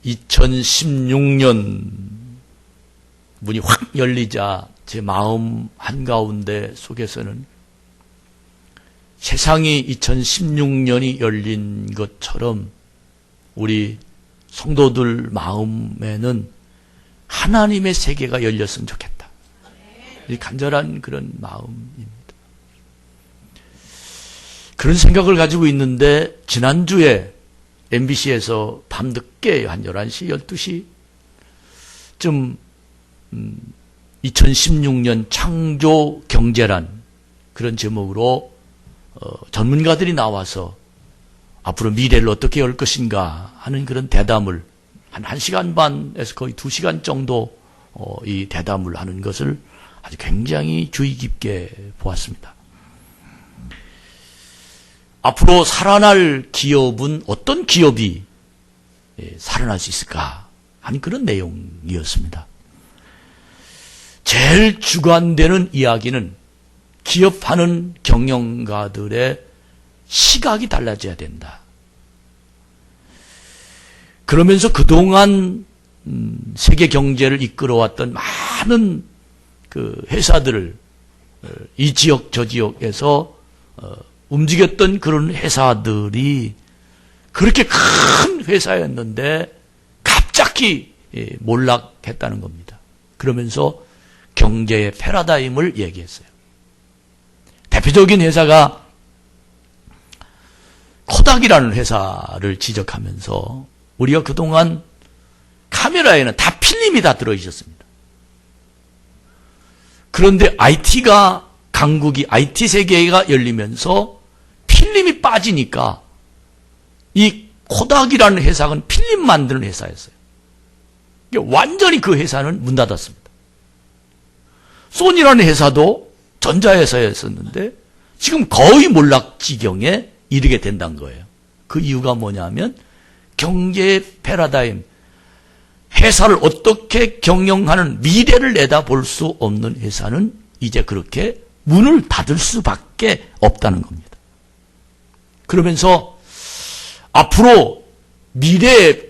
2016년 문이 확 열리자 제 마음 한가운데 속에서는 세상이 2016년이 열린 것처럼 우리 성도들 마음에는 하나님의 세계가 열렸으면 좋겠다. 이 간절한 그런 마음입니다. 그런 생각을 가지고 있는데 지난주에 MBC에서 밤늦게 한 11시, 12시쯤 2016년 창조 경제란 그런 제목으로 전문가들이 나와서 앞으로 미래를 어떻게 열 것인가 하는 그런 대담을 한 1시간 반에서 거의 2시간 정도 이 대담을 하는 것을 아주 굉장히 주의 깊게 보았습니다. 앞으로 살아날 기업은 어떤 기업이 살아날 수 있을까 하는 그런 내용이었습니다. 제일 주관되는 이야기는 기업하는 경영가들의 시각이 달라져야 된다. 그러면서 그동안 세계 경제를 이끌어왔던 많은 그 회사들을 이 지역 저 지역에서 움직였던 그런 회사들이 그렇게 큰 회사였는데 갑자기 몰락했다는 겁니다. 그러면서 경제의 패러다임을 얘기했어요. 대표적인 회사가 코닥이라는 회사를 지적하면서 우리가 그동안 카메라에는 다 필름이 다 들어있었습니다. 그런데 IT가 강국이 IT 세계가 열리면서 필름이 빠지니까 이 코닥이라는 회사는 필름 만드는 회사였어요. 완전히 그 회사는 문 닫았습니다. 소니라는 회사도 전자회사였었는데 지금 거의 몰락 지경에 이르게 된다는 거예요. 그 이유가 뭐냐면 경제의 패러다임, 회사를 어떻게 경영하는 미래를 내다볼 수 없는 회사는 이제 그렇게 문을 닫을 수밖에 없다는 겁니다. 그러면서 앞으로 미래의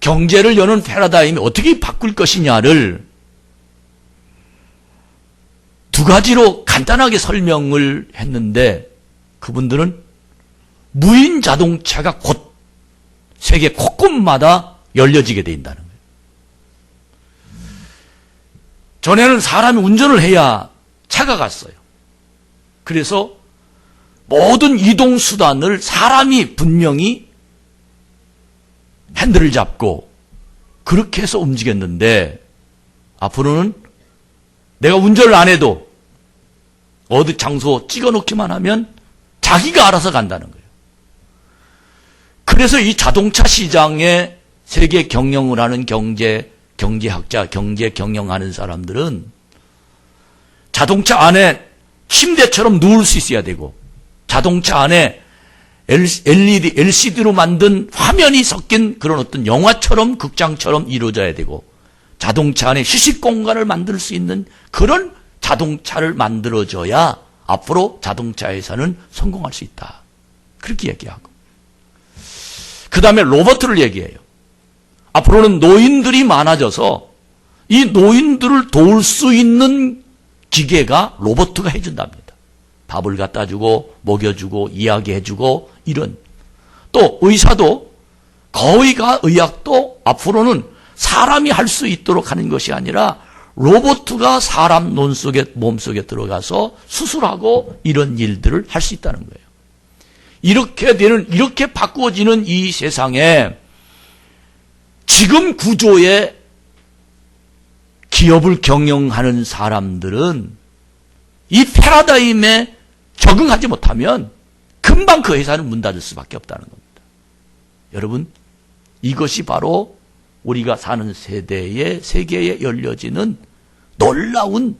경제를 여는 패러다임이 어떻게 바꿀 것이냐를 두 가지로 간단하게 설명을 했는데 그분들은 무인 자동차가 곧 세계 곳곳마다 열려지게 된다는 거예요. 전에는 사람이 운전을 해야 차가 갔어요. 그래서 모든 이동수단을 사람이 분명히 핸들을 잡고 그렇게 해서 움직였는데 앞으로는 내가 운전을 안 해도 어디 장소 찍어놓기만 하면 자기가 알아서 간다는 거예요. 그래서 이 자동차 시장에 세계 경영을 하는 경제학자, 경제 경영하는 사람들은 자동차 안에 침대처럼 누울 수 있어야 되고 자동차 안에 LCD로 만든 화면이 섞인 그런 어떤 영화처럼 극장처럼 이루어져야 되고 자동차 안에 휴식 공간을 만들 수 있는 그런 자동차를 만들어줘야 앞으로 자동차 회사는 성공할 수 있다. 그렇게 얘기하고 그 다음에 로봇을 얘기해요. 앞으로는 노인들이 많아져서 이 노인들을 도울 수 있는 기계가 로봇가 해준답니다. 밥을 갖다 주고 먹여주고 이야기해주고 이런 또 의사도 거의가 의학도 앞으로는 사람이 할 수 있도록 하는 것이 아니라 로봇가 사람 몸속에 들어가서 수술하고 이런 일들을 할 수 있다는 거예요. 이렇게 바꾸어지는 이 세상에 지금 구조의 기업을 경영하는 사람들은 이 패러다임에 적응하지 못하면 금방 그 회사는 문 닫을 수밖에 없다는 겁니다. 여러분, 이것이 바로 우리가 사는 세대의 세계에 열려지는 놀라운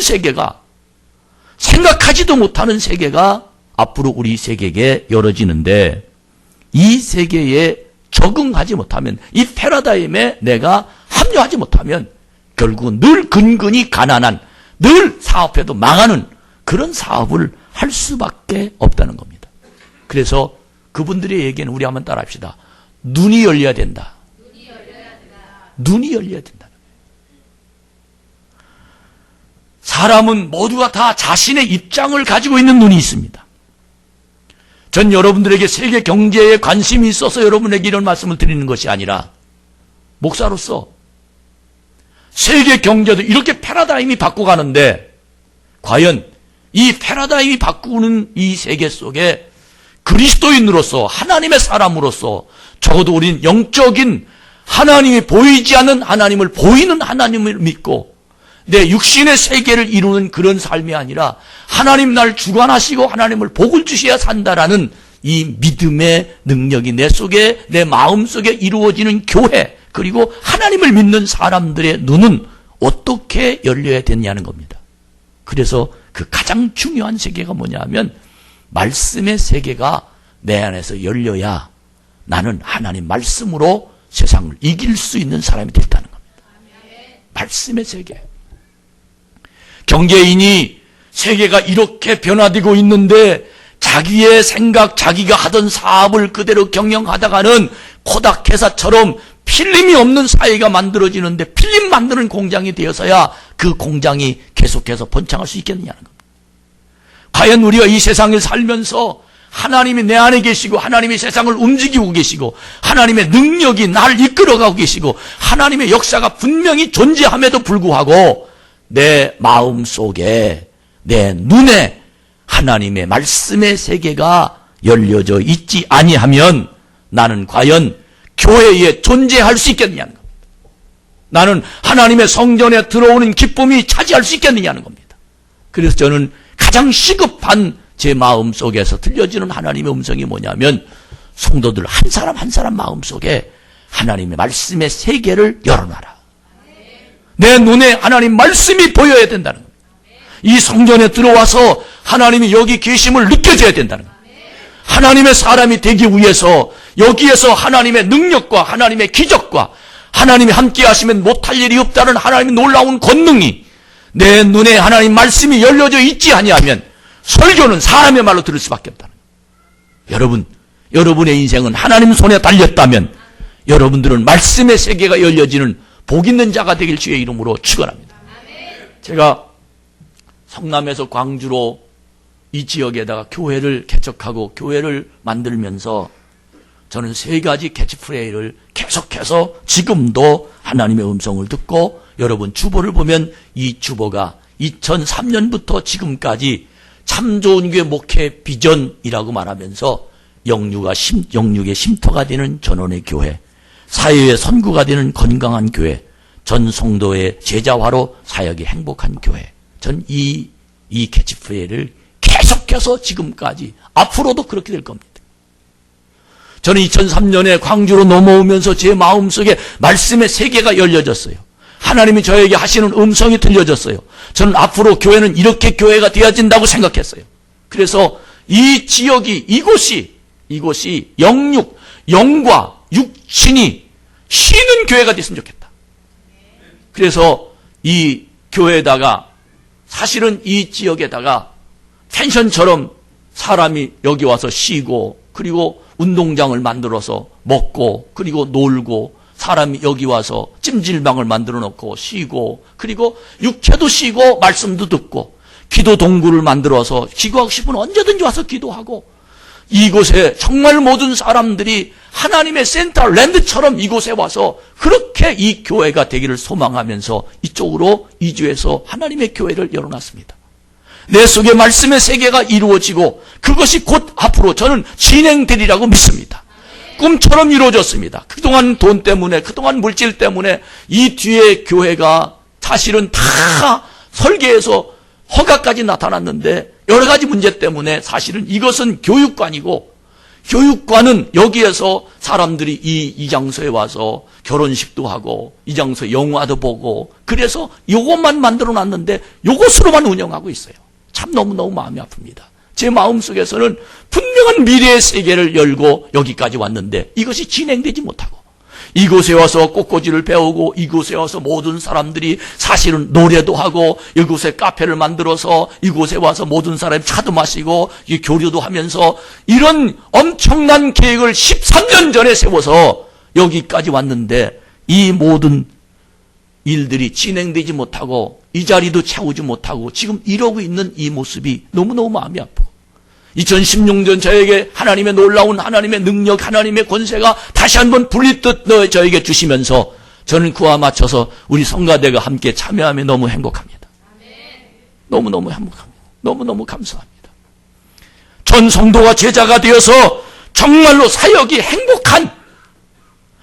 세계가 생각하지도 못하는 세계가 앞으로 우리 세계에 열어지는데 이 세계에 적응하지 못하면 이 패러다임에 내가 합류하지 못하면 결국은 늘 근근히 가난한 늘 사업해도 망하는 그런 사업을 할 수밖에 없다는 겁니다. 그래서 그분들의 얘기는 우리 한번 따라합시다. 눈이 열려야 된다. 눈이 열려야 된다. 사람은 모두가 다 자신의 입장을 가지고 있는 눈이 있습니다. 전 여러분들에게 세계 경제에 관심이 있어서 여러분에게 이런 말씀을 드리는 것이 아니라 목사로서 세계 경제도 이렇게 패러다임이 바꿔가는데 과연 이 패러다임이 바꾸는 이 세계 속에 그리스도인으로서 하나님의 사람으로서 적어도 우리는 영적인 하나님이 보이지 않는 하나님을 보이는 하나님을 믿고 내 육신의 세계를 이루는 그런 삶이 아니라 하나님 날 주관하시고 하나님을 복을 주셔야 산다라는 이 믿음의 능력이 내 속에 내 마음 속에 이루어지는 교회 그리고 하나님을 믿는 사람들의 눈은 어떻게 열려야 되냐는 겁니다. 그래서 그 가장 중요한 세계가 뭐냐 하면 말씀의 세계가 내 안에서 열려야 나는 하나님 말씀으로 세상을 이길 수 있는 사람이 됐다는 겁니다. 말씀의 세계. 경제인이 세계가 이렇게 변화되고 있는데 자기의 생각, 자기가 하던 사업을 그대로 경영하다가는 코닥 회사처럼 필름이 없는 사회가 만들어지는데 필름 만드는 공장이 되어서야 그 공장이 계속해서 번창할 수 있겠느냐는 겁니다. 과연 우리가 이 세상을 살면서 하나님이 내 안에 계시고 하나님이 세상을 움직이고 계시고 하나님의 능력이 나를 이끌어가고 계시고 하나님의 역사가 분명히 존재함에도 불구하고 내 마음 속에 내 눈에 하나님의 말씀의 세계가 열려져 있지 아니하면 나는 과연 교회에 존재할 수 있겠느냐는 겁니다. 나는 하나님의 성전에 들어오는 기쁨이 차지할 수 있겠느냐는 겁니다. 그래서 저는 가장 시급한 제 마음 속에서 들려지는 하나님의 음성이 뭐냐면 성도들 한 사람 한 사람 마음 속에 하나님의 말씀의 세계를 열어놔라. 내 눈에 하나님 말씀이 보여야 된다는 겁니다. 이 성전에 들어와서 하나님이 여기 계심을 느껴져야 된다는 겁니다. 하나님의 사람이 되기 위해서 여기에서 하나님의 능력과 하나님의 기적과 하나님이 함께 하시면 못할 일이 없다는 하나님의 놀라운 권능이 내 눈에 하나님 말씀이 열려져 있지 아니하면 설교는 사람의 말로 들을 수밖에 없다는 거예요. 여러분의 인생은 하나님 손에 달렸다면 여러분들은 말씀의 세계가 열려지는 복 있는 자가 되길 주의 이름으로 축원합니다. 제가 성남에서 광주로 이 지역에다가 교회를 개척하고 교회를 만들면서 저는 3가지 캐치프레이를 계속해서 지금도 하나님의 음성을 듣고 여러분 주보를 보면 이 주보가 2003년부터 지금까지 참 좋은 교회 목회 비전이라고 말하면서 영육의 쉼터가 되는 전원의 교회, 사회의 선구가 되는 건강한 교회, 전 성도의 제자화로 사역이 행복한 교회. 전 이 캐치프레이를 계속해서 지금까지 앞으로도 그렇게 될 겁니다. 저는 2003년에 광주로 넘어오면서 제 마음속에 말씀의 세계가 열려졌어요. 하나님이 저에게 하시는 음성이 들려졌어요. 저는 앞으로 교회는 이렇게 교회가 되어진다고 생각했어요. 그래서 이 지역이 이곳이 영과 육신이 쉬는 교회가 됐으면 좋겠다. 그래서 이 교회에다가 사실은 이 지역에다가 펜션처럼 사람이 여기 와서 쉬고 그리고 운동장을 만들어서 먹고 그리고 놀고 사람이 여기 와서 찜질방을 만들어 놓고 쉬고 그리고 육체도 쉬고 말씀도 듣고 기도 동굴을 만들어서 기도하고 싶으면 언제든지 와서 기도하고 이곳에 정말 모든 사람들이 하나님의 센터 랜드처럼 이곳에 와서 그렇게 이 교회가 되기를 소망하면서 이쪽으로 이주해서 하나님의 교회를 열어놨습니다. 내 속에 말씀의 세계가 이루어지고 그것이 곧 앞으로 저는 진행되리라고 믿습니다. 꿈처럼 이루어졌습니다. 그동안 돈 때문에 그동안 물질 때문에 이 뒤에 교회가 사실은 다 설계해서 허가까지 나타났는데 여러 가지 문제 때문에 사실은 이것은 교육관이고 교육관은 여기에서 사람들이 이 장소에 와서 결혼식도 하고 이 장소에 영화도 보고 그래서 이것만 만들어 놨는데 이것으로만 운영하고 있어요. 참 너무너무 마음이 아픕니다. 제 마음속에서는 분명한 미래의 세계를 열고 여기까지 왔는데 이것이 진행되지 못하고 이곳에 와서 꽃꽂이를 배우고 이곳에 와서 모든 사람들이 사실은 노래도 하고 이곳에 카페를 만들어서 이곳에 와서 모든 사람이 차도 마시고 교류도 하면서 이런 엄청난 계획을 13년 전에 세워서 여기까지 왔는데 이 모든 일들이 진행되지 못하고 이 자리도 채우지 못하고 지금 이러고 있는 이 모습이 너무너무 마음이 아프고 2016년 저에게 하나님의 놀라운 하나님의 능력, 하나님의 권세가 다시 한번 불리듯 저에게 주시면서 저는 그와 맞춰서 우리 성가대가 함께 참여하며 너무 행복합니다. 너무너무 행복합니다. 너무너무 감사합니다. 전 성도가 제자가 되어서 정말로 사역이 행복한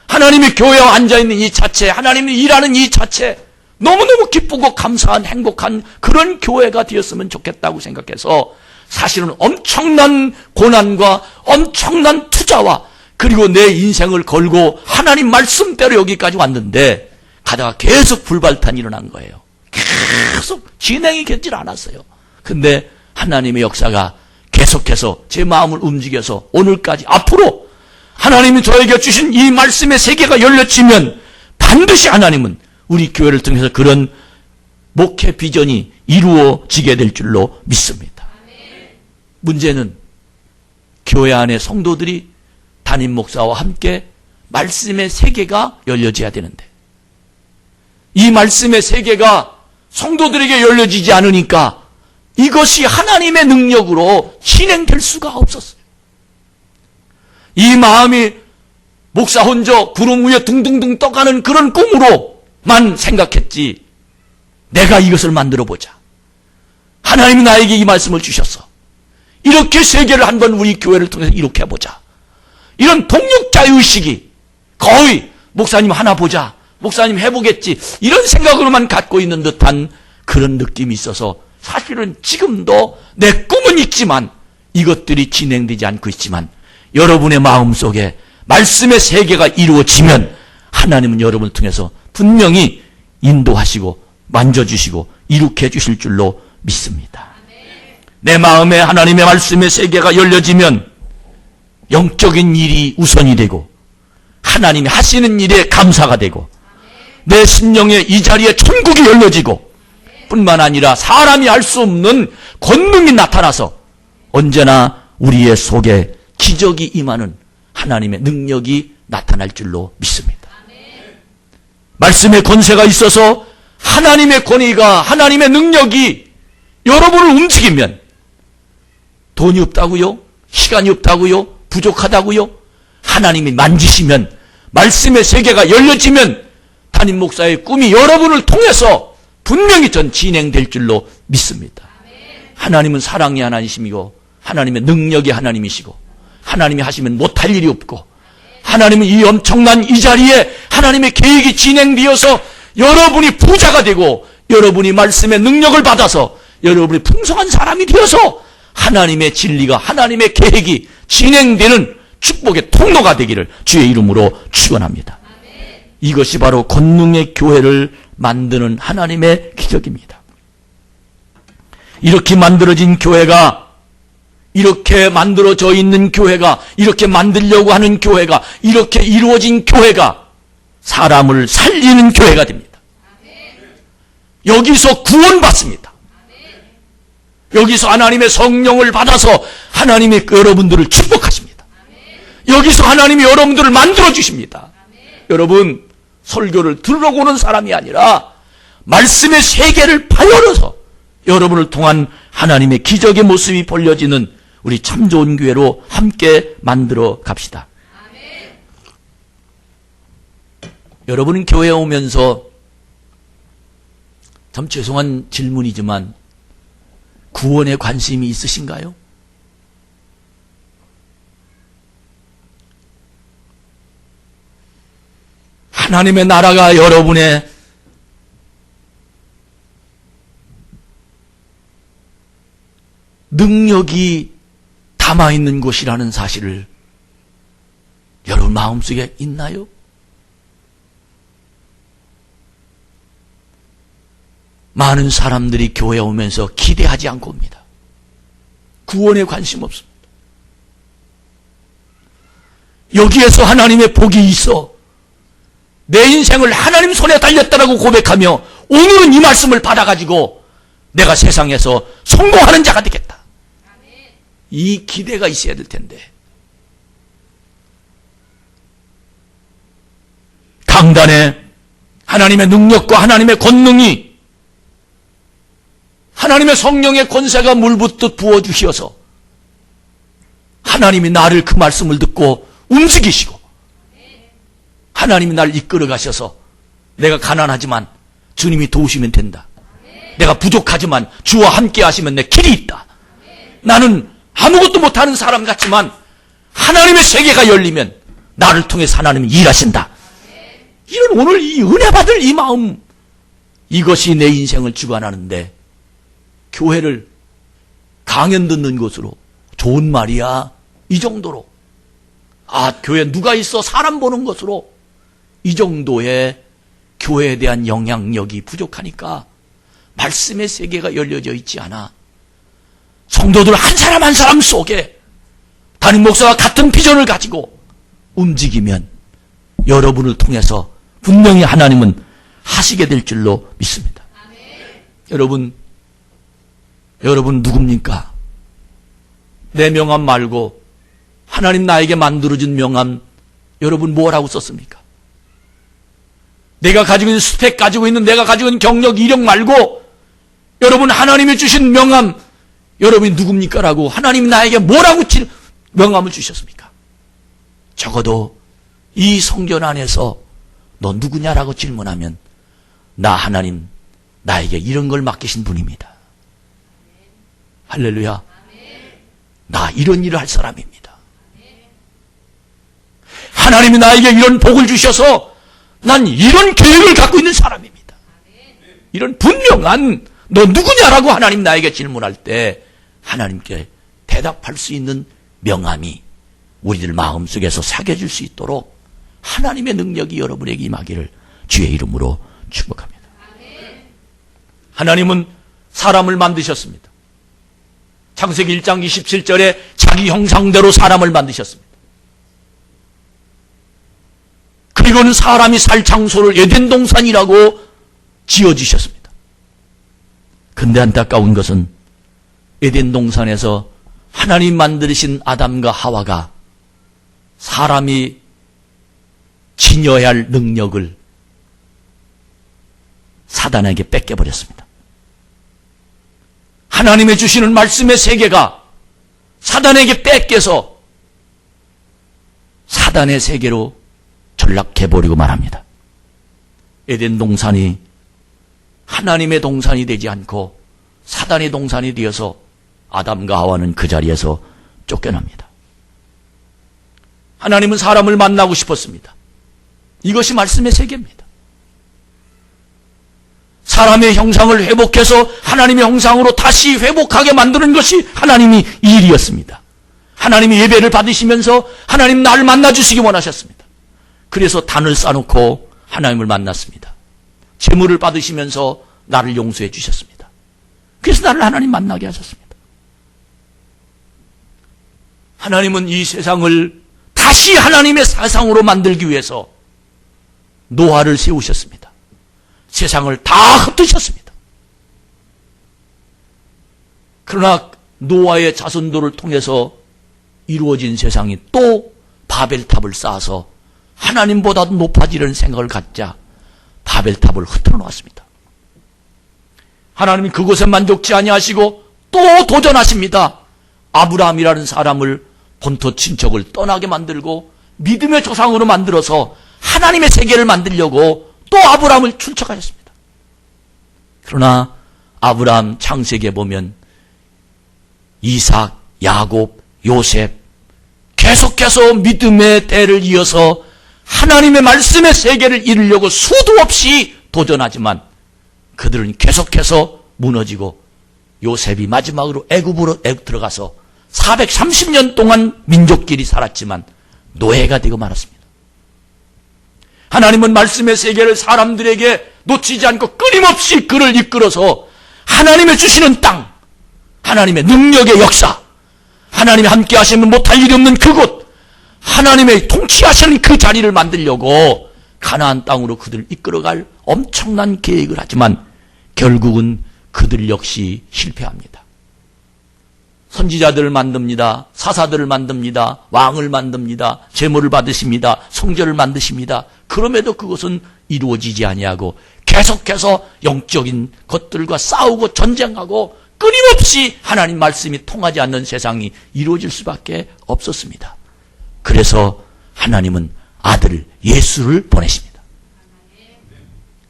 하나님의 교회에 앉아있는 이 자체, 하나님이 일하는 이 자체 너무너무 기쁘고 감사한 행복한 그런 교회가 되었으면 좋겠다고 생각해서 사실은 엄청난 고난과 엄청난 투자와 그리고 내 인생을 걸고 하나님 말씀대로 여기까지 왔는데 가다가 계속 불발탄이 일어난 거예요. 계속 진행이 되질 않았어요. 근데 하나님의 역사가 계속해서 제 마음을 움직여서 오늘까지 앞으로 하나님이 저에게 주신 이 말씀의 세계가 열려지면 반드시 하나님은 우리 교회를 통해서 그런 목회 비전이 이루어지게 될 줄로 믿습니다. 문제는 교회 안에 성도들이 담임 목사와 함께 말씀의 세계가 열려져야 되는데 이 말씀의 세계가 성도들에게 열려지지 않으니까 이것이 하나님의 능력으로 진행될 수가 없었어요. 이 마음이 목사 혼자 구름 위에 둥둥둥 떠가는 그런 꿈으로만 생각했지 내가 이것을 만들어보자. 하나님이 나에게 이 말씀을 주셨어. 이렇게 세계를 한번 우리 교회를 통해서 이렇게 해보자. 이런 동력자의식이 거의 목사님 하나 보자. 목사님 해보겠지. 이런 생각으로만 갖고 있는 듯한 그런 느낌이 있어서 사실은 지금도 내 꿈은 있지만 이것들이 진행되지 않고 있지만 여러분의 마음속에 말씀의 세계가 이루어지면 하나님은 여러분을 통해서 분명히 인도하시고 만져주시고 이룩해 주실 줄로 믿습니다. 내 마음에 하나님의 말씀의 세계가 열려지면 영적인 일이 우선이 되고 하나님이 하시는 일에 감사가 되고 내 심령에 이 자리에 천국이 열려지고 뿐만 아니라 사람이 할 수 없는 권능이 나타나서 언제나 우리의 속에 기적이 임하는 하나님의 능력이 나타날 줄로 믿습니다. 말씀의 권세가 있어서 하나님의 권위가 하나님의 능력이 여러분을 움직이면 돈이 없다고요? 시간이 없다고요? 부족하다고요? 하나님이 만지시면 말씀의 세계가 열려지면 담임 목사의 꿈이 여러분을 통해서 분명히 전 진행될 줄로 믿습니다. 하나님은 사랑의 하나님이시고 하나님의 능력의 하나님이시고 하나님이 하시면 못할 일이 없고 하나님은 이 엄청난 이 자리에 하나님의 계획이 진행되어서 여러분이 부자가 되고 여러분이 말씀의 능력을 받아서 여러분이 풍성한 사람이 되어서 하나님의 진리가 하나님의 계획이 진행되는 축복의 통로가 되기를 주의 이름으로 축원합니다. 이것이 바로 권능의 교회를 만드는 하나님의 기적입니다. 이렇게 만들어진 교회가 이렇게 만들어져 있는 교회가 이렇게 만들려고 하는 교회가 이렇게 이루어진 교회가 사람을 살리는 교회가 됩니다. 여기서 구원받습니다. 여기서 하나님의 성령을 받아서 하나님이 여러분들을 축복하십니다. 여기서 하나님이 여러분들을 만들어주십니다. 여러분 설교를 들으러 오는 사람이 아니라 말씀의 세계를 파열어서 여러분을 통한 하나님의 기적의 모습이 벌려지는 우리 참 좋은 교회로 함께 만들어 갑시다. 여러분은 교회에 오면서 참 죄송한 질문이지만 구원에 관심이 있으신가요? 하나님의 나라가 여러분의 능력이 담아있는 곳이라는 사실을 여러분 마음속에 있나요? 많은 사람들이 교회에 오면서 기대하지 않고 옵니다. 구원에 관심 없습니다. 여기에서 하나님의 복이 있어 내 인생을 하나님 손에 달렸다라고 고백하며 오늘은 이 말씀을 받아가지고 내가 세상에서 성공하는 자가 되겠다. 이 기대가 있어야 될 텐데 강단에 하나님의 능력과 하나님의 권능이 하나님의 성령의 권세가 물붓듯 부어주시어서 하나님이 나를 그 말씀을 듣고 움직이시고 하나님이 나를 이끌어 가셔서 내가 가난하지만 주님이 도우시면 된다. 내가 부족하지만 주와 함께 하시면 내 길이 있다. 나는 아무것도 못하는 사람 같지만 하나님의 세계가 열리면 나를 통해서 하나님이 일하신다. 이런 오늘 이 은혜 받을 이 마음, 이것이 내 인생을 주관하는데 교회를 강연 듣는 곳으로 좋은 말이야 이 정도로 교회 누가 있어 사람 보는 것으로 이 정도의 교회에 대한 영향력이 부족하니까 말씀의 세계가 열려져 있지 않아. 성도들 한 사람 한 사람 속에 담임 목사와 같은 비전을 가지고 움직이면 여러분을 통해서 분명히 하나님은 하시게 될 줄로 믿습니다. 아멘. 여러분 누굽니까? 내 명함 말고 하나님 나에게 만들어준 명함 여러분 뭐라고 썼습니까? 내가 가지고 있는 스펙, 가지고 있는 내가 가지고 있는 경력, 이력 말고 여러분 하나님이 주신 명함 여러분이 누굽니까? 라고 하나님이 나에게 뭐라고 명함을 주셨습니까? 적어도 이 성전 안에서 너 누구냐라고 질문하면 나 하나님 나에게 이런 걸 맡기신 분입니다. 할렐루야. 나 이런 일을 할 사람입니다. 하나님이 나에게 이런 복을 주셔서 난 이런 계획을 갖고 있는 사람입니다. 이런 분명한 너 누구냐라고 하나님 나에게 질문할 때 하나님께 대답할 수 있는 명함이 우리들 마음속에서 새겨질 수 있도록 하나님의 능력이 여러분에게 임하기를 주의 이름으로 축복합니다. 하나님은 사람을 만드셨습니다. 창세기 1장 27절에 자기 형상대로 사람을 만드셨습니다. 그리고는 사람이 살 장소를 에덴 동산이라고 지어주셨습니다. 근데 안타까운 것은 에덴 동산에서 하나님 만드신 아담과 하와가 사람이 지녀야 할 능력을 사단에게 뺏겨버렸습니다. 하나님의 주시는 말씀의 세계가 사단에게 뺏겨서 사단의 세계로 전락해버리고 말합니다. 에덴 동산이 하나님의 동산이 되지 않고 사단의 동산이 되어서 아담과 하와는 그 자리에서 쫓겨납니다. 하나님은 사람을 만나고 싶었습니다. 이것이 말씀의 세계입니다. 사람의 형상을 회복해서 하나님의 형상으로 다시 회복하게 만드는 것이 하나님의 일이었습니다. 하나님이 예배를 받으시면서 하나님 나를 만나주시기 원하셨습니다. 그래서 단을 쌓아놓고 하나님을 만났습니다. 재물을 받으시면서 나를 용서해 주셨습니다. 그래서 나를 하나님 만나게 하셨습니다. 하나님은 이 세상을 다시 하나님의 세상으로 만들기 위해서 노아를 세우셨습니다. 세상을 다 흩으셨습니다. 그러나 노아의 자손들을 통해서 이루어진 세상이 또 바벨탑을 쌓아서 하나님보다도 높아지려는 생각을 갖자 바벨탑을 흩어 놓았습니다. 하나님이 그곳에 만족치 아니하시고 또 도전하십니다. 아브라함이라는 사람을 본토 친척을 떠나게 만들고 믿음의 조상으로 만들어서 하나님의 세계를 만들려고 또 아브라함을 출척하셨습니다. 그러나 아브라함 창세기에 보면 이삭, 야곱, 요셉 계속해서 믿음의 대를 이어서 하나님의 말씀의 세계를 이루려고 수도 없이 도전하지만 그들은 계속해서 무너지고 요셉이 마지막으로 애굽으로 들어가서 430년 동안 민족끼리 살았지만 노예가 되고 말았습니다. 하나님은 말씀의 세계를 사람들에게 놓치지 않고 끊임없이 그를 이끌어서 하나님의 주시는 땅, 하나님의 능력의 역사, 하나님이 함께 하시면 못할 일이 없는 그곳, 하나님의 통치하시는 그 자리를 만들려고 가나안 땅으로 그들을 이끌어갈 엄청난 계획을 하지만 결국은 그들 역시 실패합니다. 선지자들을 만듭니다. 사사들을 만듭니다. 왕을 만듭니다. 제물을 받으십니다. 성전을 만드십니다. 그럼에도 그것은 이루어지지 아니하고 계속해서 영적인 것들과 싸우고 전쟁하고 끊임없이 하나님 말씀이 통하지 않는 세상이 이루어질 수밖에 없었습니다. 그래서 하나님은 아들 예수를 보내십니다.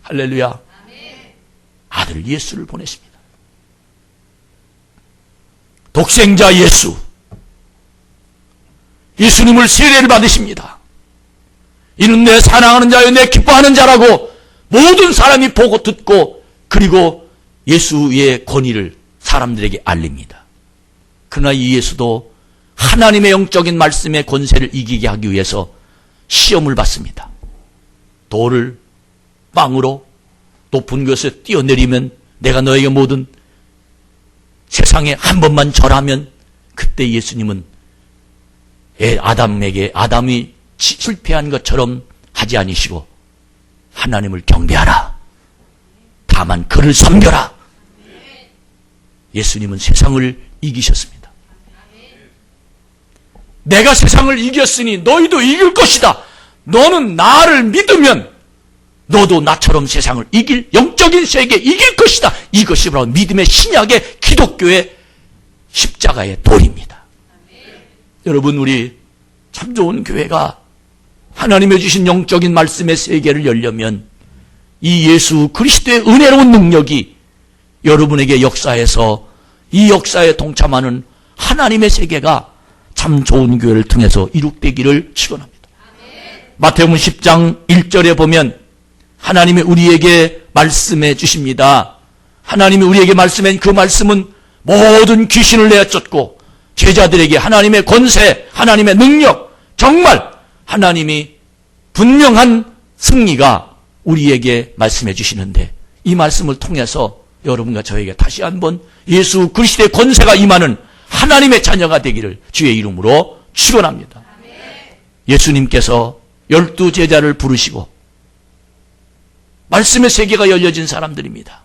할렐루야. 아들 예수를 보내십니다. 독생자 예수, 예수님을 세례를 받으십니다. 이는 내 사랑하는 자요 내 기뻐하는 자라고 모든 사람이 보고 듣고 그리고 예수의 권위를 사람들에게 알립니다. 그러나 이 예수도 하나님의 영적인 말씀의 권세를 이기게 하기 위해서 시험을 받습니다. 돌을 빵으로 높은 곳에 뛰어내리면 내가 너에게 모든 세상에 한 번만 절하면 그때 예수님은 아담이 실패한 것처럼 하지 아니시고 하나님을 경배하라. 다만 그를 섬겨라. 예수님은 세상을 이기셨습니다. 내가 세상을 이겼으니 너희도 이길 것이다. 너는 나를 믿으면 너도 나처럼 세상을 이길 영적인 세계 이길 것이다. 이것이 바로 믿음의 신약의 기독교의 십자가의 도리입니다. 여러분, 우리 참 좋은 교회가 하나님의 주신 영적인 말씀의 세계를 열려면 이 예수 그리스도의 은혜로운 능력이 여러분에게 역사해서 이 역사에 동참하는 하나님의 세계가 참 좋은 교회를 통해서 이룩되기를 축원합니다. 마태복음 10장 1절에 보면 하나님이 우리에게 말씀해 주십니다. 하나님이 우리에게 말씀한 그 말씀은 모든 귀신을 내쫓고 제자들에게 하나님의 권세, 하나님의 능력, 정말 하나님이 분명한 승리가 우리에게 말씀해 주시는데 이 말씀을 통해서 여러분과 저에게 다시 한번 예수 그리스도의 권세가 임하는 하나님의 자녀가 되기를 주의 이름으로 축원합니다. 예수님께서 12 제자를 부르시고 말씀의 세계가 열려진 사람들입니다.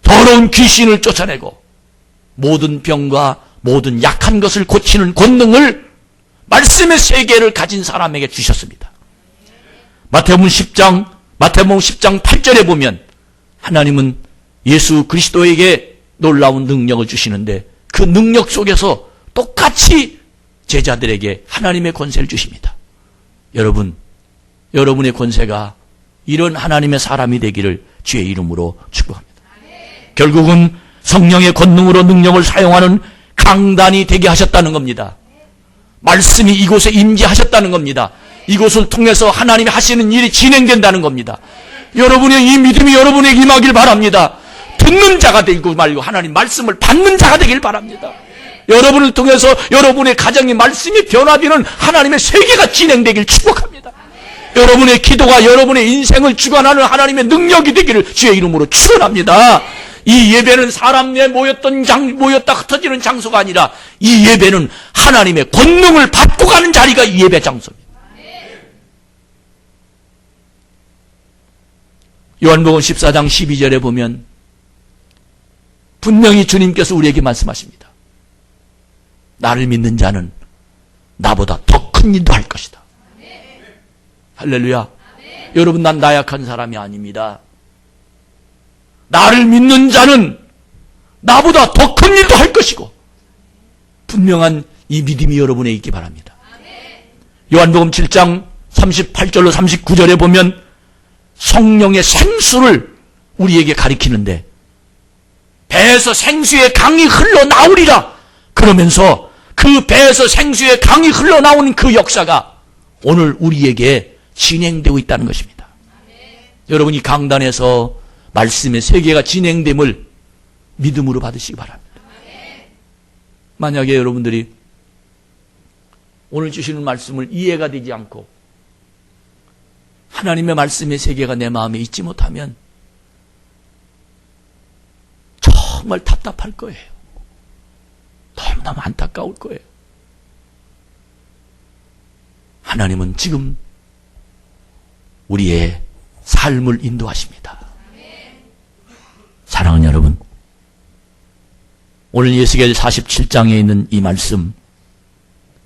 더러운 귀신을 쫓아내고 모든 병과 모든 약한 것을 고치는 권능을 말씀의 세계를 가진 사람에게 주셨습니다. 마태복음 10장 8절에 보면 하나님은 예수 그리스도에게 놀라운 능력을 주시는데 그 능력 속에서 똑같이 제자들에게 하나님의 권세를 주십니다. 여러분, 여러분의 권세가 이런 하나님의 사람이 되기를 주의 이름으로 축복합니다. 결국은 성령의 권능으로 능력을 사용하는 강단이 되게 하셨다는 겁니다. 말씀이 이곳에 임재하셨다는 겁니다. 이곳을 통해서 하나님이 하시는 일이 진행된다는 겁니다. 여러분의 이 믿음이 여러분에게 임하길 바랍니다. 듣는 자가 되고 말고 하나님 말씀을 받는 자가 되길 바랍니다. 여러분을 통해서 여러분의 가정의 말씀이 변화되는 하나님의 세계가 진행되길 축복합니다. 여러분의 기도가 여러분의 인생을 주관하는 하나님의 능력이 되기를 주의 이름으로 축원합니다. 이 예배는 사람 내 모였다 흩어지는 장소가 아니라 이 예배는 하나님의 권능을 받고 가는 자리가 이 예배 장소입니다. 요한복음 14장 12절에 보면 분명히 주님께서 우리에게 말씀하십니다. 나를 믿는 자는 나보다 더 큰 일도 할 것이다. 할렐루야. 여러분, 난 나약한 사람이 아닙니다. 나를 믿는 자는 나보다 더 큰 일도 할 것이고 분명한 이 믿음이 여러분에 있기 바랍니다. 요한복음 7장 38절로 39절에 보면 성령의 생수를 우리에게 가리키는데 배에서 생수의 강이 흘러나오리라 그러면서 그 배에서 생수의 강이 흘러나오는 그 역사가 오늘 우리에게 진행되고 있다는 것입니다. 여러분이 강단에서 말씀의 세계가 진행됨을 믿음으로 받으시기 바랍니다. 만약에 여러분들이 오늘 주시는 말씀을 이해가 되지 않고 하나님의 말씀의 세계가 내 마음에 있지 못하면 정말 답답할 거예요. 너무너무 안타까울 거예요. 하나님은 지금 우리의 삶을 인도하십니다. 사랑하는 여러분, 오늘 예수계열 47장에 있는 이 말씀,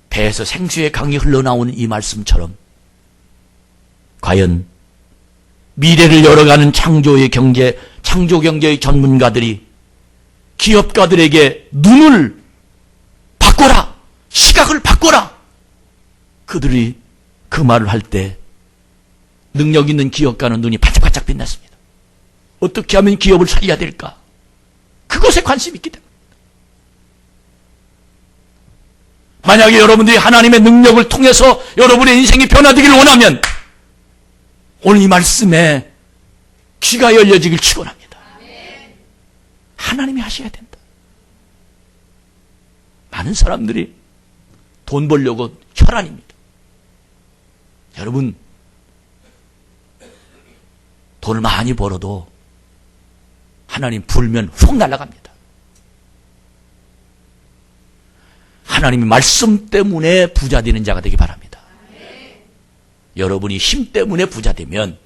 배에서 생수의 강이 흘러나오는 이 말씀처럼 과연 미래를 열어가는 창조경제의 전문가들이 기업가들에게 눈을 바꿔라, 시각을 바꿔라, 그들이 그 말을 할 때 능력 있는 기업가는 눈이 반짝반짝 빛났습니다. 어떻게 하면 기업을 살려야 될까? 그것에 관심이 있기 때문에. 만약에 여러분들이 하나님의 능력을 통해서 여러분의 인생이 변화되기를 원하면 오늘 이 말씀에 귀가 열려지길 축원합니다. 하나님이 하셔야 된다. 많은 사람들이 돈 벌려고 혈안입니다. 여러분, 돈을 많이 벌어도 하나님 불면 훅 날아갑니다. 하나님의 말씀 때문에 부자 되는 자가 되기 바랍니다. 여러분이 힘 때문에 부자 되면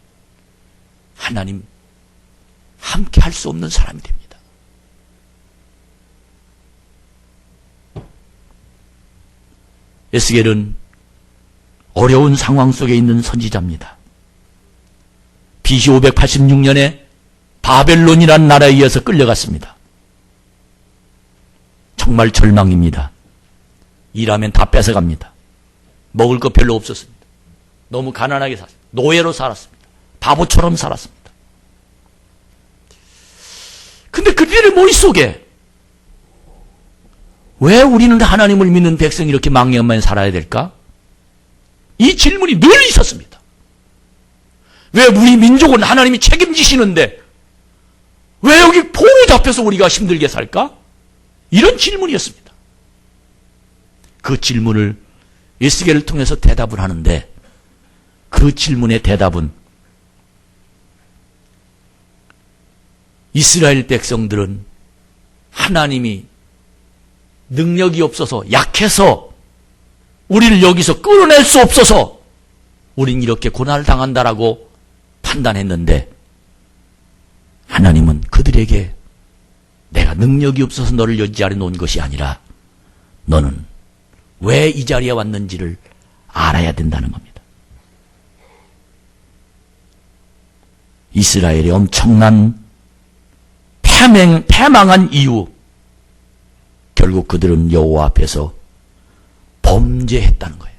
하나님 함께 할 수 없는 사람이 됩니다. 에스겔은 어려운 상황 속에 있는 선지자입니다. BC 586년에 바벨론이라는 나라에 의해서 끌려갔습니다. 정말 절망입니다. 일하면 다 뺏어갑니다. 먹을 거 별로 없었습니다. 너무 가난하게 살았습니다. 노예로 살았습니다. 바보처럼 살았습니다. 근데 그들의 머릿속에 왜 우리는 하나님을 믿는 백성이 이렇게 망령만 살아야 될까? 이 질문이 늘 있었습니다. 왜 우리 민족은 하나님이 책임지시는데 왜 여기 포로 잡혀서 우리가 힘들게 살까? 이런 질문이었습니다. 그 질문을 에스겔을 통해서 대답을 하는데 그 질문의 대답은 이스라엘 백성들은 하나님이 능력이 없어서 약해서 우리를 여기서 끌어낼 수 없어서 우린 이렇게 고난을 당한다라고 판단했는데 하나님은 그들에게 내가 능력이 없어서 너를 이 자리에 놓은 것이 아니라 너는 왜 이 자리에 왔는지를 알아야 된다는 겁니다. 이스라엘의 엄청난 패망한 이유, 결국 그들은 여호와 앞에서 범죄했다는 거예요.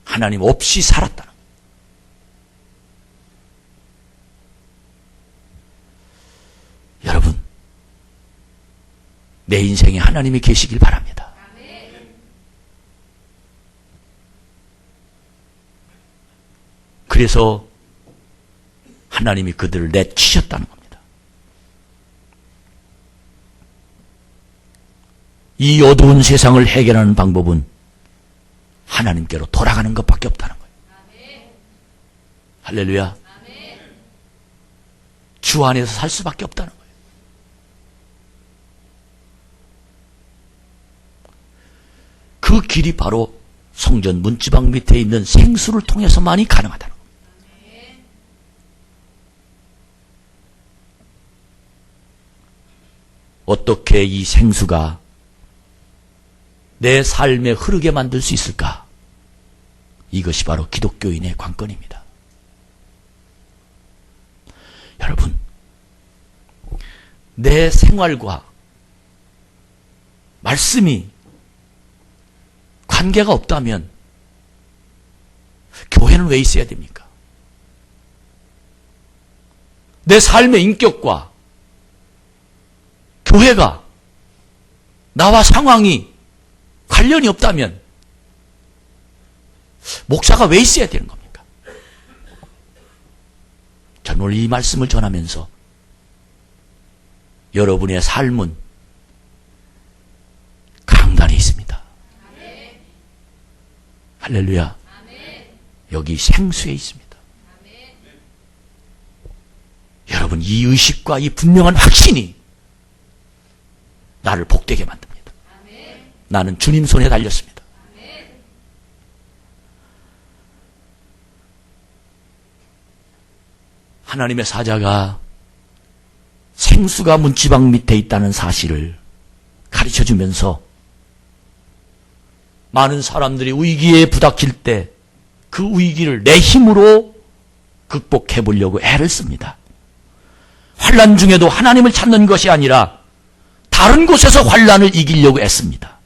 하나님 없이 살았다는 거예요. 여러분, 내 인생에 하나님이 계시길 바랍니다. 그래서 하나님이 그들을 내치셨다는 겁니다. 이 어두운 세상을 해결하는 방법은 하나님께로 돌아가는 것밖에 없다는 거예요. 할렐루야. 주 안에서 살 수밖에 없다는 거예요. 그 길이 바로 성전 문지방 밑에 있는 생수를 통해서만이 가능하다는 거예요. 어떻게 이 생수가 내 삶에 흐르게 만들 수 있을까? 이것이 바로 기독교인의 관건입니다. 여러분, 내 생활과 말씀이 관계가 없다면 교회는 왜 있어야 됩니까? 내 삶의 인격과 교회가 나와 상황이 관련이 없다면 목사가 왜 있어야 되는 겁니까? 저는 오늘 이 말씀을 전하면서 여러분의 삶은 강단에 있습니다. 할렐루야. 여기 생수에 있습니다. 여러분, 이 의식과 이 분명한 확신이 나를 복되게 만듭니다. 나는 주님 손에 달렸습니다. 하나님의 사자가 생수가 문지방 밑에 있다는 사실을 가르쳐주면서 많은 사람들이 위기에 부닥칠 때 그 위기를 내 힘으로 극복해 보려고 애를 씁니다. 환난 중에도 하나님을 찾는 것이 아니라 다른 곳에서 환난을 이기려고 애씁니다.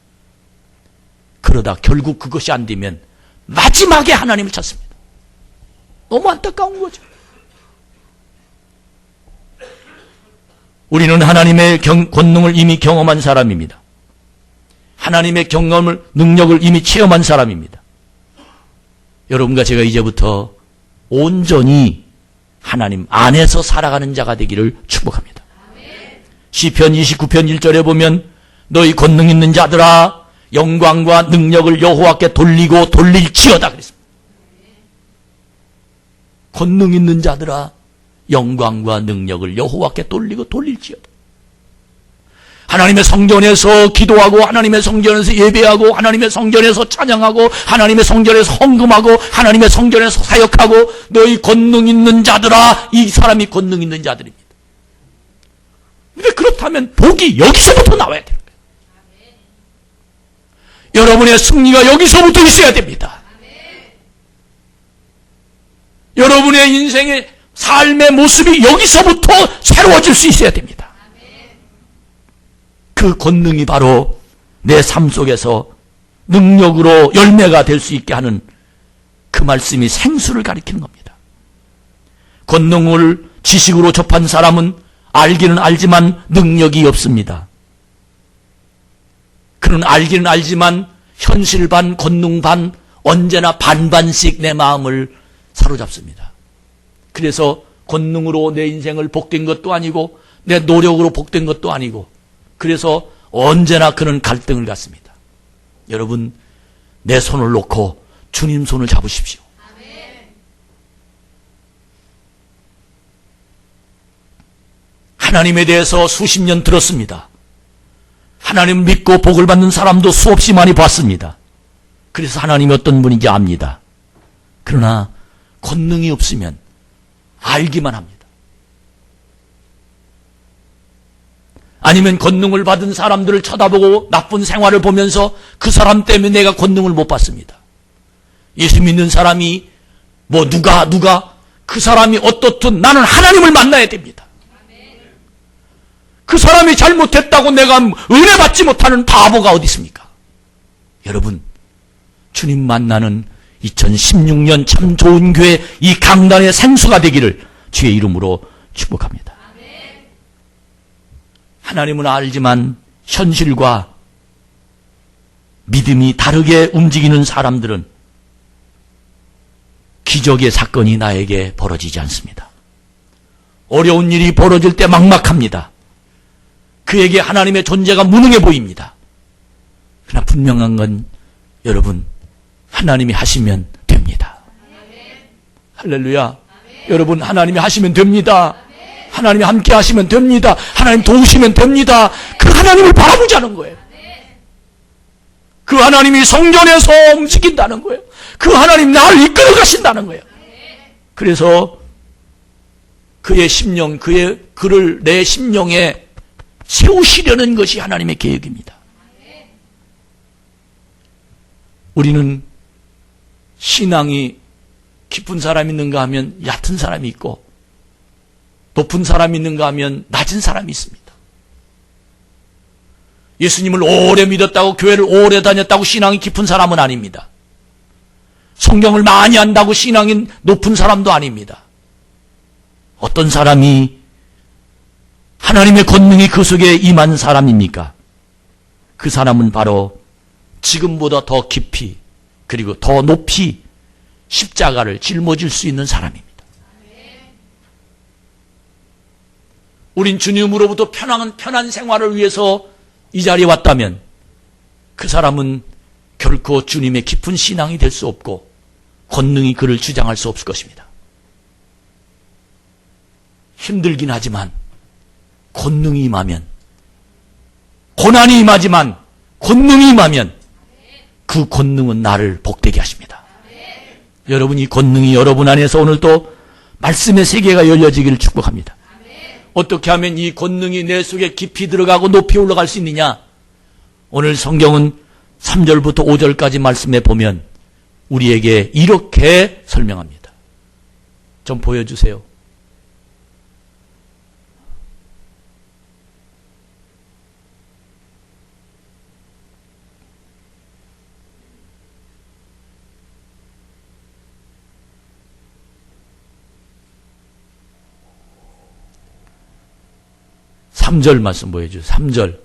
그러다 결국 그것이 안 되면 마지막에 하나님을 찾습니다. 너무 안타까운 거죠. 우리는 하나님의 권능을 이미 경험한 사람입니다. 하나님의 능력을 이미 체험한 사람입니다. 여러분과 제가 이제부터 온전히 하나님 안에서 살아가는 자가 되기를 축복합니다. 시편 29편 1절에 보면 너희 권능 있는 자들아 영광과 능력을 여호와께 돌리고 돌릴지어다 그랬습니다. 권능 있는 자들아 영광과 능력을 여호와께 돌리고 돌릴지어다. 하나님의 성전에서 기도하고 하나님의 성전에서 예배하고 하나님의 성전에서 찬양하고 하나님의 성전에서 헌금하고 하나님의 성전에서 사역하고 너희 권능 있는 자들아, 이 사람이 권능 있는 자들입니다. 근데 그렇다면 복이 여기서부터 나와야 되는 거예요. 여러분의 승리가 여기서부터 있어야 됩니다. 여러분의 인생의 삶의 모습이 여기서부터 새로워질 수 있어야 됩니다. 그 권능이 바로 내 삶 속에서 능력으로 열매가 될 수 있게 하는 그 말씀이 생수를 가리키는 겁니다. 권능을 지식으로 접한 사람은 알기는 알지만 능력이 없습니다. 그는 알기는 알지만 현실 반 권능 반 언제나 반반씩 내 마음을 사로잡습니다. 그래서 권능으로 내 인생을 복된 것도 아니고 내 노력으로 복된 것도 아니고 그래서 언제나 그는 갈등을 갖습니다. 여러분, 내 손을 놓고 주님 손을 잡으십시오. 하나님에 대해서 수십 년 들었습니다. 하나님 믿고 복을 받는 사람도 수없이 많이 봤습니다. 그래서 하나님이 어떤 분인지 압니다. 그러나 권능이 없으면 알기만 합니다. 아니면 권능을 받은 사람들을 쳐다보고 나쁜 생활을 보면서 그 사람 때문에 내가 권능을 못 받습니다. 예수 믿는 사람이 누가 그 사람이 어떻든 나는 하나님을 만나야 됩니다. 그 사람이 잘못했다고 내가 은혜 받지 못하는 바보가 어디 있습니까? 여러분, 주님 만나는 2016년 참 좋은 교회 이 강단의 생수가 되기를 주의 이름으로 축복합니다. 하나님은 알지만 현실과 믿음이 다르게 움직이는 사람들은 기적의 사건이 나에게 벌어지지 않습니다. 어려운 일이 벌어질 때 막막합니다. 그에게 하나님의 존재가 무능해 보입니다. 그러나 분명한 건 여러분, 하나님이 하시면 됩니다. 할렐루야. 여러분, 하나님이 하시면 됩니다. 하나님이 함께 하시면 됩니다. 하나님 도우시면 됩니다. 그 하나님을 바라보자는 거예요. 그 하나님이 성전에서 움직인다는 거예요. 그 하나님 나를 이끌어 가신다는 거예요. 그래서 그의 심령, 그를 내 심령에 세우시려는 것이 하나님의 계획입니다. 우리는 신앙이 깊은 사람이 있는가 하면 얕은 사람이 있고 높은 사람이 있는가 하면 낮은 사람이 있습니다. 예수님을 오래 믿었다고 교회를 오래 다녔다고 신앙이 깊은 사람은 아닙니다. 성경을 많이 안다고 신앙이 높은 사람도 아닙니다. 어떤 사람이 하나님의 권능이 그 속에 임한 사람입니까? 그 사람은 바로 지금보다 더 깊이 그리고 더 높이 십자가를 짊어질 수 있는 사람입니다. 우린 주님으로부터 편한 생활을 위해서 이 자리에 왔다면 그 사람은 결코 주님의 깊은 신앙이 될 수 없고 권능이 그를 주장할 수 없을 것입니다. 힘들긴 하지만 권능이 임하면, 고난이 임하지만 권능이 임하면 그 권능은 나를 복되게 하십니다. 여러분, 이 권능이 여러분 안에서 오늘도 말씀의 세계가 열려지기를 축복합니다. 어떻게 하면 이 권능이 내 속에 깊이 들어가고 높이 올라갈 수 있느냐? 오늘 성경은 3절부터 5절까지 말씀에 보면 우리에게 이렇게 설명합니다. 좀 보여주세요. 삼절 말씀 보여주세요. 3절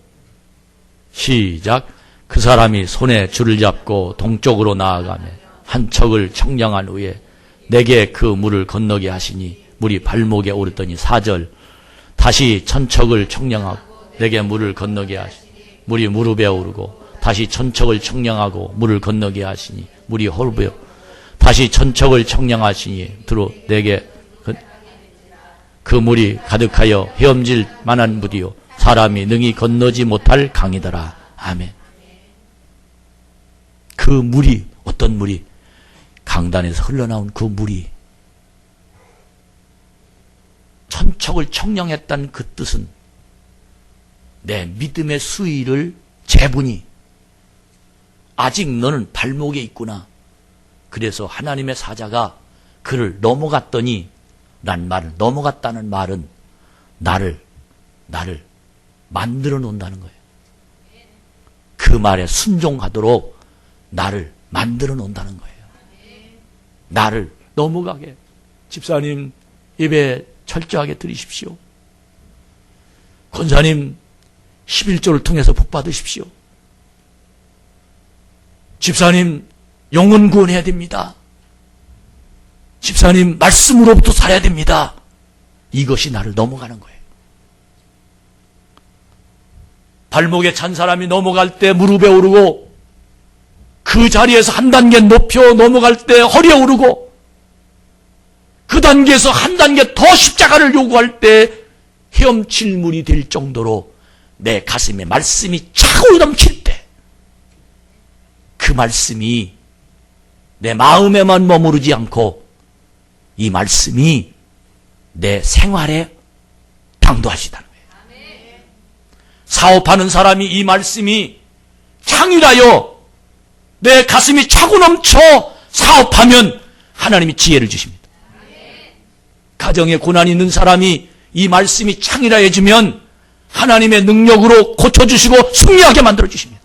시작. 그 사람이 손에 줄을 잡고 동쪽으로 나아가며 한 척을 청량한 후에 내게 그 물을 건너게 하시니 물이 발목에 오르더니 4절 다시 천척을 청량하고 내게 물을 건너게 하시니 물이 무릎에 오르고 다시 천척을 청량하고 물을 건너게 하시니 물이 헐부여 다시 천척을 청량하시니 들어 내게 그 물이 가득하여 헤엄질 만한 무디요 사람이 능히 건너지 못할 강이더라. 아멘. 그 물이 어떤 물이 강단에서 흘러나온 그 물이 천척을 청량했다는 그 뜻은 내 믿음의 수위를 재보니 아직 너는 발목에 있구나. 그래서 하나님의 사자가 그를 넘어갔더니 란 말을 넘어갔다는 말은 나를 만들어 놓는다는 거예요. 그 말에 순종하도록 나를 만들어 놓는다는 거예요. 나를 넘어가게. 집사님 예배 철저하게 드리십시오. 권사님 11조를 통해서 복 받으십시오. 집사님 영혼 구원해야 됩니다. 집사님 말씀으로부터 살아야 됩니다. 이것이 나를 넘어가는 거예요. 발목에 찬 사람이 넘어갈 때 무릎에 오르고 그 자리에서 한 단계 높여 넘어갈 때 허리에 오르고 그 단계에서 한 단계 더 십자가를 요구할 때 헤엄칠 물이 될 정도로 내 가슴에 말씀이 차고 넘칠 때 그 말씀이 내 마음에만 머무르지 않고 이 말씀이 내 생활에 당도하시다는 거예요. 사업하는 사람이 이 말씀이 창이라여 내 가슴이 차고 넘쳐 사업하면 하나님이 지혜를 주십니다. 가정에 고난이 있는 사람이 이 말씀이 창이라 해주면 하나님의 능력으로 고쳐주시고 승리하게 만들어주십니다.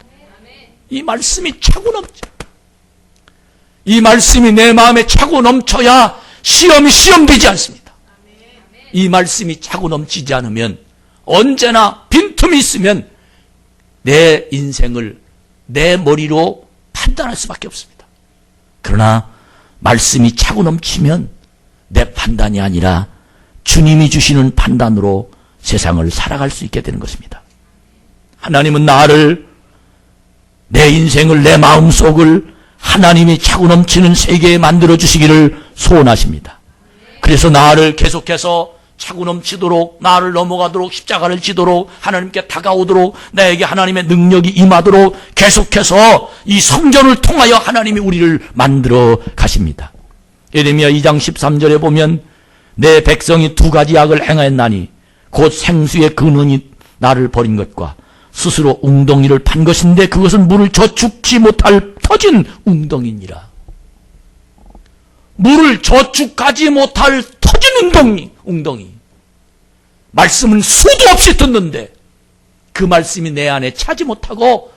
이 말씀이 차고 넘쳐. 이 말씀이 내 마음에 차고 넘쳐야 시험이 시험되지 않습니다. 이 말씀이 차고 넘치지 않으면 언제나 빈틈이 있으면 내 인생을 내 머리로 판단할 수밖에 없습니다. 그러나 말씀이 차고 넘치면 내 판단이 아니라 주님이 주시는 판단으로 세상을 살아갈 수 있게 되는 것입니다. 하나님은 나를 내 인생을 내 마음속을 하나님이 차고 넘치는 세계에 만들어 주시기를 소원하십니다. 그래서 나를 계속해서 차고 넘치도록 나를 넘어가도록 십자가를 지도록 하나님께 다가오도록 나에게 하나님의 능력이 임하도록 계속해서 이 성전을 통하여 하나님이 우리를 만들어 가십니다. 예레미야 2장 13절에 보면 내 백성이 두 가지 악을 행하였나니 곧 생수의 근원이 나를 버린 것과 스스로 웅덩이를 판 것인데 그것은 물을 저축지 못할 터진 웅덩이니라. 물을 저축하지 못할 터진 웅덩이. 말씀은 수도 없이 듣는데 그 말씀이 내 안에 차지 못하고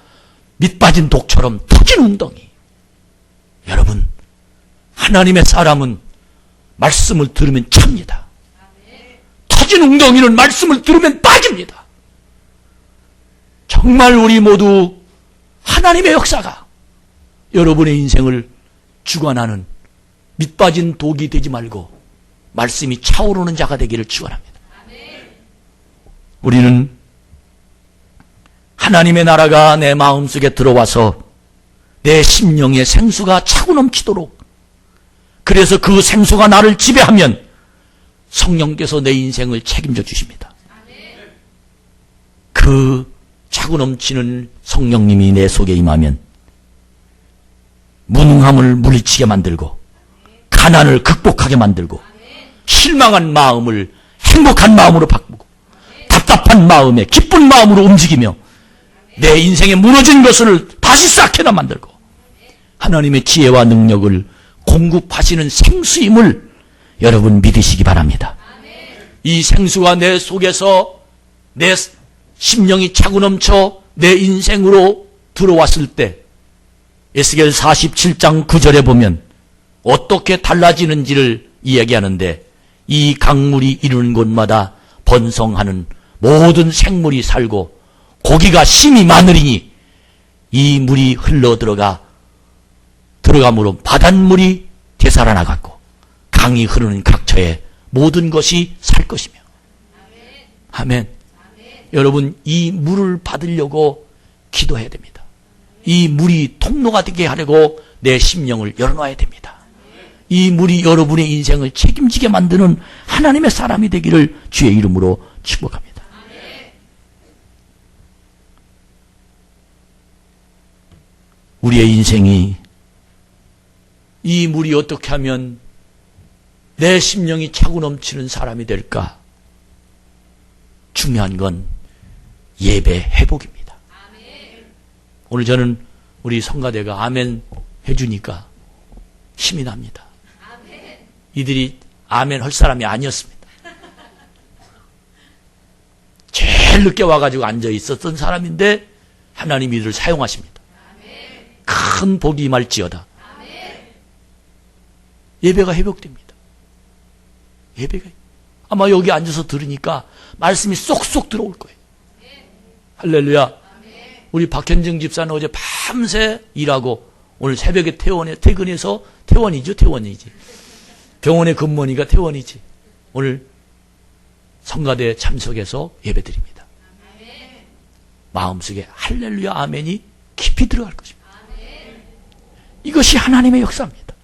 밑빠진 독처럼 터진 웅덩이. 여러분, 하나님의 사람은 말씀을 들으면 찹니다. 터진 웅덩이는 말씀을 들으면 빠집니다. 정말 우리 모두 하나님의 역사가 여러분의 인생을 주관하는 밑빠진 독이 되지 말고 말씀이 차오르는 자가 되기를 축원합니다. 우리는 하나님의 나라가 내 마음속에 들어와서 내 심령의 생수가 차고 넘치도록, 그래서 그 생수가 나를 지배하면 성령께서 내 인생을 책임져 주십니다. 그 차고 넘치는 성령님이 내 속에 임하면 무능함을 물리치게 만들고 가난을 극복하게 만들고 실망한 마음을 행복한 마음으로 바꾸고 답답한 마음에 기쁜 마음으로 움직이며 내 인생에 무너진 것을 다시 쌓게나 만들고 하나님의 지혜와 능력을 공급하시는 생수임을 여러분 믿으시기 바랍니다. 이 생수가 내 속에서 내 심령이 차고 넘쳐 내 인생으로 들어왔을 때 에스겔 47장 9절에 보면 어떻게 달라지는지를 이야기하는데 이 강물이 이르는 곳마다 번성하는 모든 생물이 살고 고기가 심이 많으리니 이 물이 흘러 들어감으로 바닷물이 되살아나갔고 강이 흐르는 각처에 모든 것이 살 것이며. 아멘. 여러분, 이 물을 받으려고 기도해야 됩니다. 이 물이 통로가 되게 하려고 내 심령을 열어놔야 됩니다. 이 물이 여러분의 인생을 책임지게 만드는 하나님의 사람이 되기를 주의 이름으로 축복합니다. 우리의 인생이 이 물이 어떻게 하면 내 심령이 차고 넘치는 사람이 될까? 중요한 건 예배 회복입니다. 오늘 저는 우리 성가대가 아멘 해주니까 힘이 납니다. 이들이 아멘 할 사람이 아니었습니다. 제일 늦게 와가지고 앉아 있었던 사람인데 하나님이 이들을 사용하십니다. 큰 복이 임할지어다. 예배가 회복됩니다. 예배가 아마 여기 앉아서 들으니까 말씀이 쏙쏙 들어올 거예요. 할렐루야. 우리 박현정 집사는 어제 밤새 일하고 오늘 새벽에 퇴근해서 퇴원이지. 병원에 근무하니까 퇴원이지. 오늘 성가대에 참석해서 예배드립니다. 마음속에 할렐루야 아멘이 깊이 들어갈 것입니다. 이것이 하나님의 역사입니다.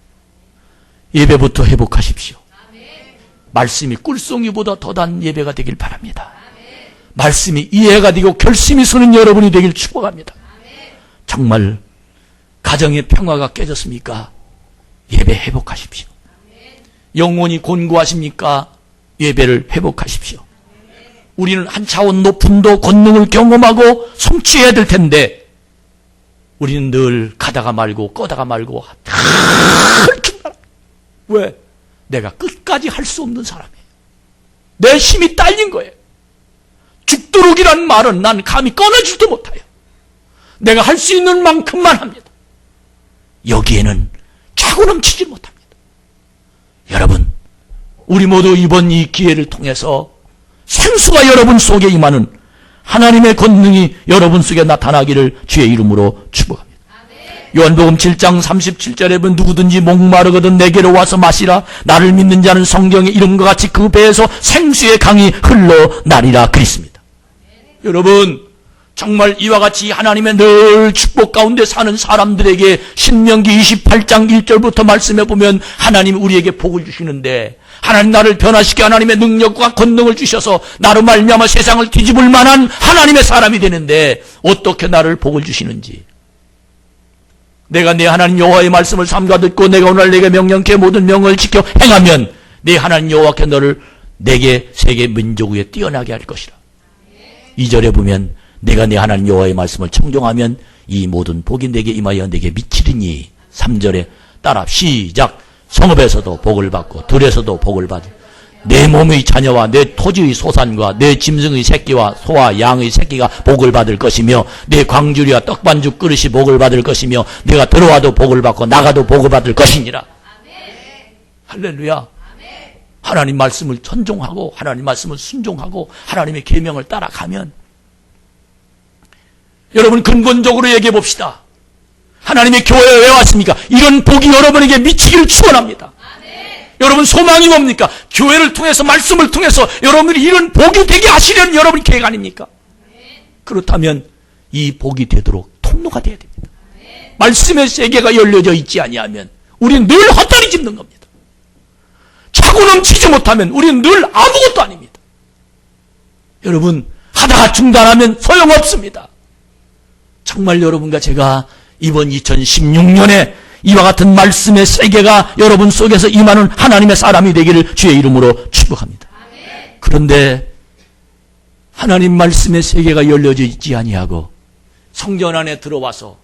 예배부터 회복하십시오. 말씀이 꿀송이보다 더단 예배가 되길 바랍니다. 말씀이 이해가 되고 결심이 서는 여러분이 되길 축복합니다. 정말 가정의 평화가 깨졌습니까? 예배 회복하십시오. 영혼이 곤고하십니까? 예배를 회복하십시오. 우리는 한 차원 높은 도 권능을 경험하고 성취해야 될 텐데 우리는 늘 가다가 말고 꺼다가 말고 왜? 내가 끝까지 할 수 없는 사람이에요. 내 힘이 딸린 거예요. 죽도록이란 말은 난 감히 꺼내지도 못해요. 내가 할 수 있는 만큼만 합니다. 여기에는 차고 넘치지 못합니다. 여러분, 우리 모두 이번 이 기회를 통해서 생수가 여러분 속에 임하는 하나님의 권능이 여러분 속에 나타나기를 주의 이름으로 축복합니다. 요한복음 7장 37절에 보면 누구든지 목마르거든 내게로 와서 마시라. 나를 믿는 자는 성경에 이름과 같이 그 배에서 생수의 강이 흘러나리라 그랬습니다. 여러분, 정말 이와 같이 하나님의 늘 축복 가운데 사는 사람들에게 신명기 28장 1절부터 말씀해 보면 하나님 우리에게 복을 주시는데 하나님 나를 변화시켜 하나님의 능력과 권능을 주셔서 나로 말미암아 세상을 뒤집을 만한 하나님의 사람이 되는데 어떻게 나를 복을 주시는지, 내가 내 하나님 여호와의 말씀을 삼가 듣고 내가 오늘 내게 명령케 모든 명을 지켜 행하면 내 하나님 여호와께 너를 내게 세계 민족 위에 뛰어나게 할 것이라. 2절에 보면 내가 내 하나님 여호와의 말씀을 청종하면 이 모든 복이 내게 임하여 내게 미치리니. 3절에 따라 시작. 성읍에서도 복을 받고 들에서도 복을 받을 내 몸의 자녀와 내 토지의 소산과 내 짐승의 새끼와 소와 양의 새끼가 복을 받을 것이며 내 광주리와 떡반죽 그릇이 복을 받을 것이며 내가 들어와도 복을 받고 나가도 복을 받을 것이니라. 할렐루야. 하나님 말씀을 천종하고 하나님 말씀을 순종하고 하나님의 계명을 따라가면, 여러분 근본적으로 얘기해 봅시다. 하나님의 교회에 왜 왔습니까? 이런 복이 여러분에게 미치기를 축원합니다. 여러분 소망이 뭡니까? 교회를 통해서 말씀을 통해서 여러분들이 이런 복이 되게 하시려는 여러분의 계획 아닙니까? 그렇다면 이 복이 되도록 통로가 돼야 됩니다. 말씀의 세계가 열려져 있지 아니하면 우리는 늘 헛다리 짚는 겁니다. 차고 넘치지 못하면 우리는 늘 아무것도 아닙니다. 여러분 하다가 중단하면 소용없습니다. 정말 여러분과 제가 이번 2016년에 이와 같은 말씀의 세계가 여러분 속에서 임하는 하나님의 사람이 되기를 주의 이름으로 축복합니다. 그런데 하나님 말씀의 세계가 열려져 있지 아니하고 성전 안에 들어와서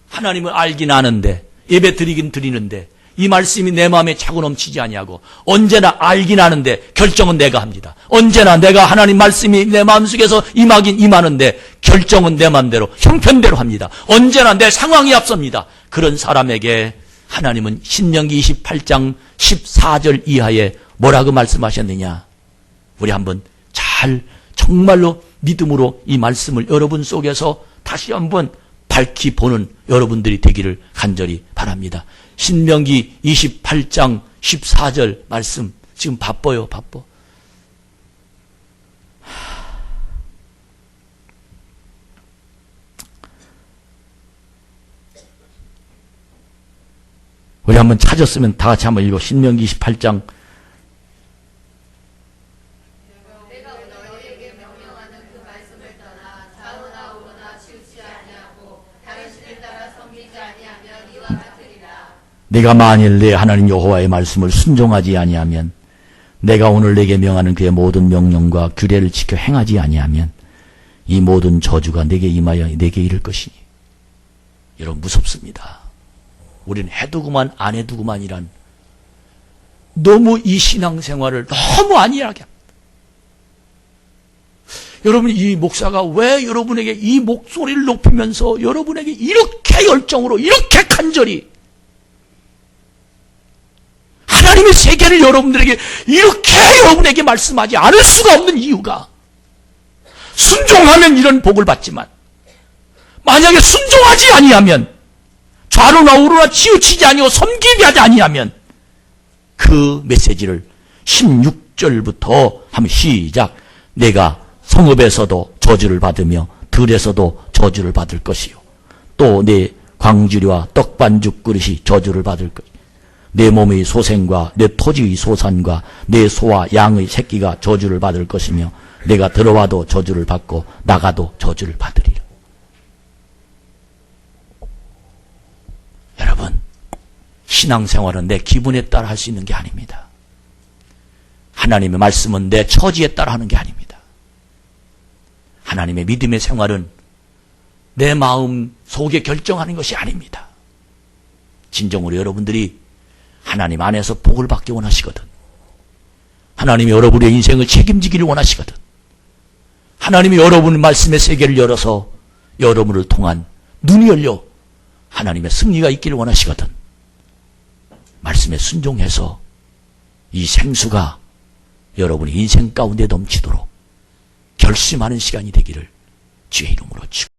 하나님을 알긴 아는데 예배 드리긴 드리는데 이 말씀이 내 마음에 차고 넘치지 아니하고 언제나 알긴 아는데 결정은 내가 합니다. 언제나 내가 하나님 말씀이 내 마음속에서 임하긴 임하는데 결정은 내 마음대로 형편대로 합니다. 언제나 내 상황이 앞섭니다. 그런 사람에게 하나님은 신명기 28장 14절 이하에 뭐라고 말씀하셨느냐. 우리 한번 잘 정말로 믿음으로 이 말씀을 여러분 속에서 다시 한번 밝히 보는 여러분들이 되기를 간절히 바랍니다. 신명기 28장 14절 말씀. 지금 바빠요, 바빠. 우리 한번 찾았으면 다 같이 한번 읽어. 신명기 28장. 네가 만일 내 하나님 여호와의 말씀을 순종하지 아니하면, 내가 오늘 내게 명하는 그의 모든 명령과 규례를 지켜 행하지 아니하면 이 모든 저주가 내게 임하여 내게 이를 것이니. 여러분 무섭습니다. 우리는 해두고만 안 해두고만이란 너무 이 신앙생활을 너무 안일하게 합니다. 여러분 이 목사가 왜 여러분에게 이 목소리를 높이면서 여러분에게 이렇게 열정으로 이렇게 간절히 하나님의 세계를 여러분들에게 이렇게 여러분에게 말씀하지 않을 수가 없는 이유가, 순종하면 이런 복을 받지만 만약에 순종하지 아니하면, 좌로나 우로나 치우치지 아니하고 섬기게 하지 아니하면 그 메시지를 16절부터 하면 시작. 내가 성읍에서도 저주를 받으며 들에서도 저주를 받을 것이요, 또 내 광주리와 떡반죽 그릇이 저주를 받을 것이요, 내 몸의 소생과 내 토지의 소산과 내 소와 양의 새끼가 저주를 받을 것이며 내가 들어와도 저주를 받고 나가도 저주를 받으리라. 여러분, 신앙생활은 내 기분에 따라 할 수 있는 게 아닙니다. 하나님의 말씀은 내 처지에 따라 하는 게 아닙니다. 하나님의 믿음의 생활은 내 마음 속에 결정하는 것이 아닙니다. 진정으로 여러분들이 하나님 안에서 복을 받기 원하시거든, 하나님이 여러분의 인생을 책임지기를 원하시거든, 하나님이 여러분의 말씀의 세계를 열어서 여러분을 통한 눈이 열려 하나님의 승리가 있기를 원하시거든, 말씀에 순종해서 이 생수가 여러분의 인생 가운데 넘치도록 결심하는 시간이 되기를 주의 이름으로 축복합니다.